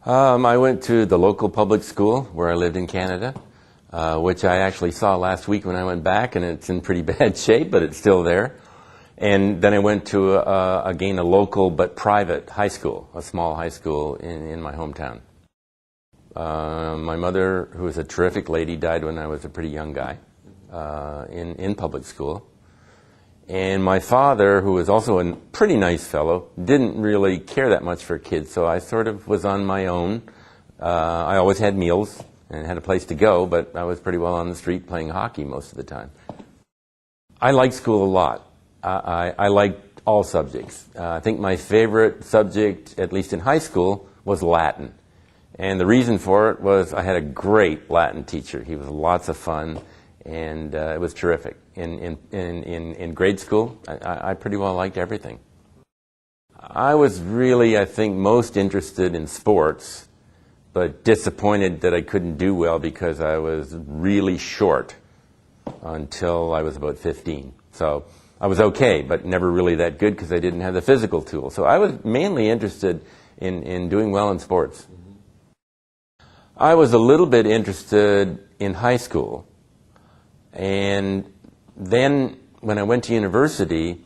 I went to the local public school where I lived in Canada, which I actually saw last week when I went back, and it's in pretty bad shape, but it's still there. And then I went to, again, a local but private high school, a small high school in my hometown. My mother, who was a terrific lady, died when I was a pretty young guy in public school. And my father, who was also a pretty nice fellow, didn't really care that much for kids, so I sort of was on my own. I always had meals and had a place to go, but I was pretty well on the street playing hockey most of the time. I liked school a lot. I liked all subjects. I think my favorite subject, at least in high school, was Latin. And the reason for it was I had a great Latin teacher. He was lots of fun, and it was terrific. In grade school, I pretty well liked everything. I was really, I think, most interested in sports, but disappointed that I couldn't do well because I was really short until I was about 15. So I was okay, but never really that good because I didn't have the physical tools. So I was mainly interested in doing well in sports. I was a little bit interested in high school, and then when I went to university,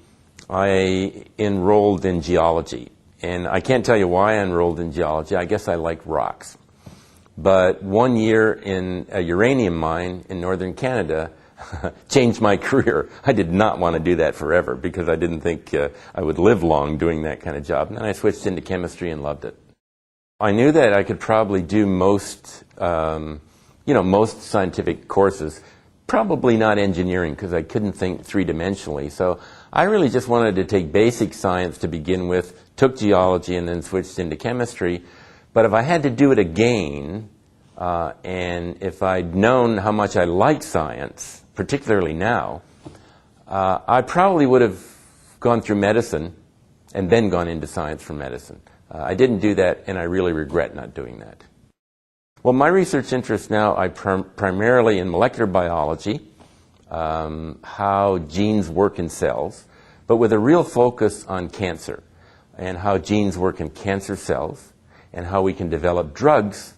I enrolled in geology. And I can't tell you why I enrolled in geology. I guess I like rocks. But 1 year in a uranium mine in northern Canada changed my career. I did not want to do that forever because I didn't think I would live long doing that kind of job. And then I switched into chemistry and loved it. I knew that I could probably do most scientific courses. Probably not engineering because I couldn't think three-dimensionally. So I really just wanted to take basic science to begin with, took geology and then switched into chemistry. But if I had to do it again, and if I'd known how much I liked science, particularly now, I probably would have gone through medicine and then gone into science for medicine. I didn't do that, and I really regret not doing that. Well, my research interests now are primarily in molecular biology, how genes work in cells, but with a real focus on cancer and how genes work in cancer cells and how we can develop drugs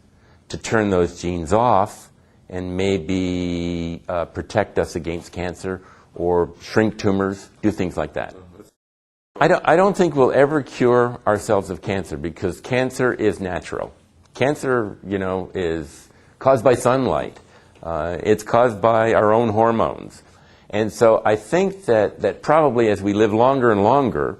to turn those genes off and maybe protect us against cancer or shrink tumors, do things like that. I don't think we'll ever cure ourselves of cancer because cancer is natural. Cancer, is caused by sunlight. It's caused by our own hormones. And so I think that probably as we live longer and longer,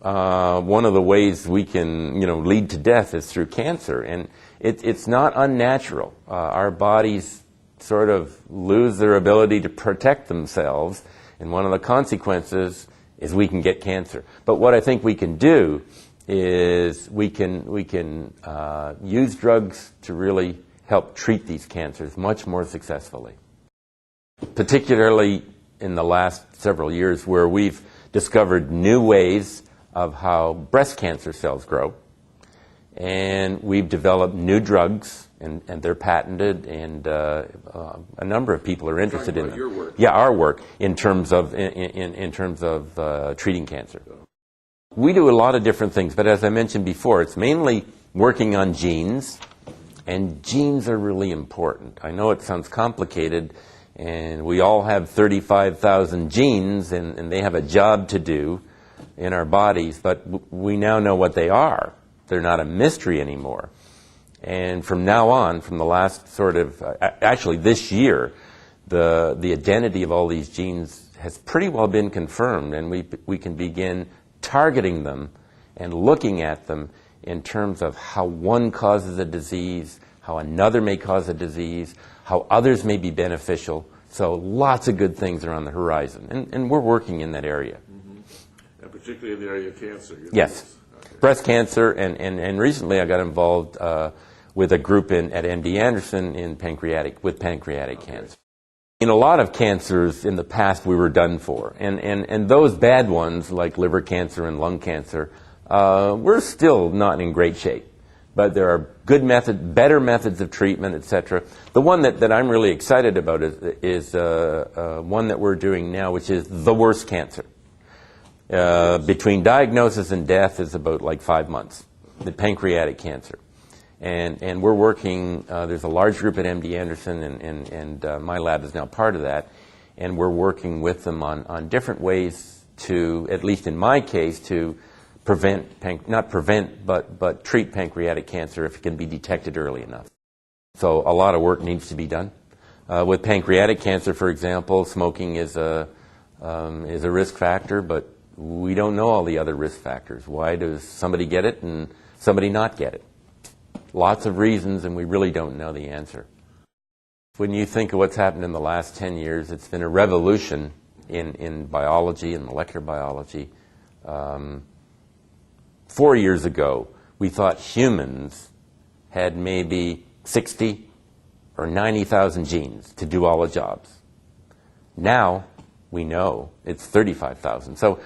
one of the ways we can, lead to death is through cancer. And it's not unnatural. Our bodies sort of lose their ability to protect themselves. And one of the consequences is we can get cancer. But what I think we can do is we can use drugs to really help treat these cancers much more successfully. Particularly in the last several years where we've discovered new ways of how breast cancer cells grow. And we've developed new drugs, and they're patented, and a number of people are interested in them. Your work. Yeah, our work in terms of treating cancer. We do a lot of different things, but as I mentioned before, it's mainly working on genes, and genes are really important. I know it sounds complicated, and we all have 35,000 genes, and they have a job to do in our bodies, but we now know what they are. They're not a mystery anymore. And from now on, from the last actually this year, the identity of all these genes has pretty well been confirmed, and we can begin targeting them and looking at them in terms of how one causes a disease, how another may cause a disease, how others may be beneficial. So lots of good things are on the horizon, and we're working in that area. Mm-hmm. And particularly in the area of cancer. Yes. Okay. Breast cancer, and recently I got involved with a group at MD Anderson with pancreatic cancer. In a lot of cancers in the past we were done for, and those bad ones like liver cancer and lung cancer, we're still not in great shape. But there are better methods of treatment, etc. The one that I'm really excited about is one that we're doing now, which is the worst cancer. Between diagnosis and death is about like 5 months, the pancreatic cancer. And we're working, there's a large group at MD Anderson, and my lab is now part of that, and we're working with them on different ways to, at least in my case, to not prevent, but treat pancreatic cancer if it can be detected early enough. So a lot of work needs to be done. With pancreatic cancer, for example, smoking is a risk factor, but we don't know all the other risk factors. Why does somebody get it and somebody not get it? Lots of reasons, and we really don't know the answer. When you think of what's happened in the last 10 years, it's been a revolution in biology and molecular biology. 4 years ago, we thought humans had maybe 60 or 90,000 genes to do all the jobs. Now, we know it's 35,000. So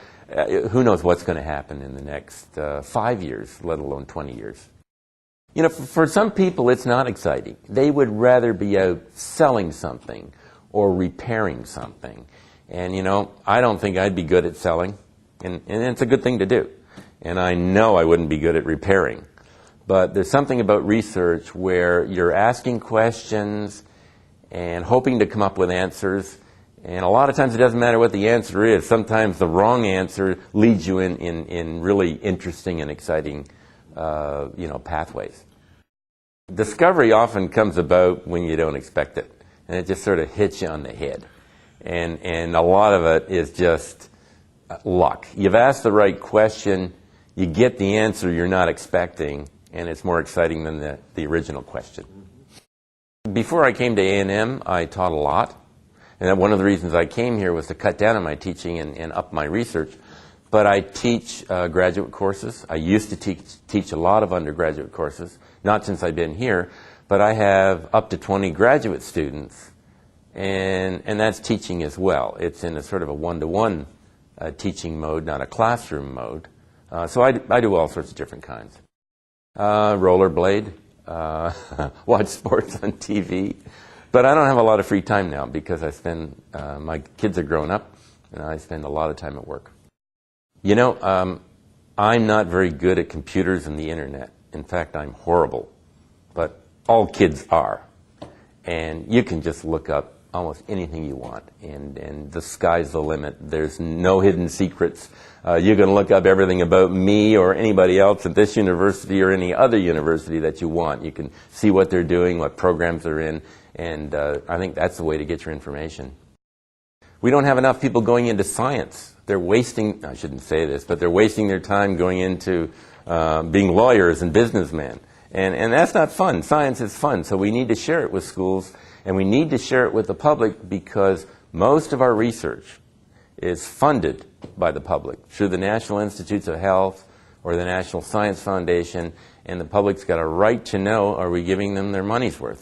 who knows what's going to happen in the next 5 years, let alone 20 years. You know, for some people, it's not exciting. They would rather be out selling something or repairing something. And, you know, I don't think I'd be good at selling, and it's a good thing to do. And I know I wouldn't be good at repairing. But there's something about research where you're asking questions and hoping to come up with answers. And a lot of times it doesn't matter what the answer is. Sometimes the wrong answer leads you in really interesting and exciting pathways. Discovery often comes about when you don't expect it, and it just sort of hits you on the head. And a lot of it is just luck. You've asked the right question, you get the answer you're not expecting, and it's more exciting than the original question. Before I came to A&M, I taught a lot. And one of the reasons I came here was to cut down on my teaching and up my research. But I teach graduate courses. I used to teach a lot of undergraduate courses, not since I've been here, but I have up to 20 graduate students, and that's teaching as well. It's in a sort of a one-to-one teaching mode, not a classroom mode. So I do all sorts of different kinds. Rollerblade, watch sports on TV. But I don't have a lot of free time now because my kids are grown up, and I spend a lot of time at work. You know, I'm not very good at computers and the internet. In fact, I'm horrible. But all kids are. And you can just look up almost anything you want. And the sky's the limit. There's no hidden secrets. You can look up everything about me or anybody else at this university or any other university that you want. You can see what they're doing, what programs they're in. And I think that's the way to get your information. We don't have enough people going into science. They're wasting, I shouldn't say this, but they're wasting their time going into being lawyers and businessmen. And that's not fun. Science is fun. So we need to share it with schools, and we need to share it with the public because most of our research is funded by the public through the National Institutes of Health or the National Science Foundation, and the public's got a right to know, are we giving them their money's worth?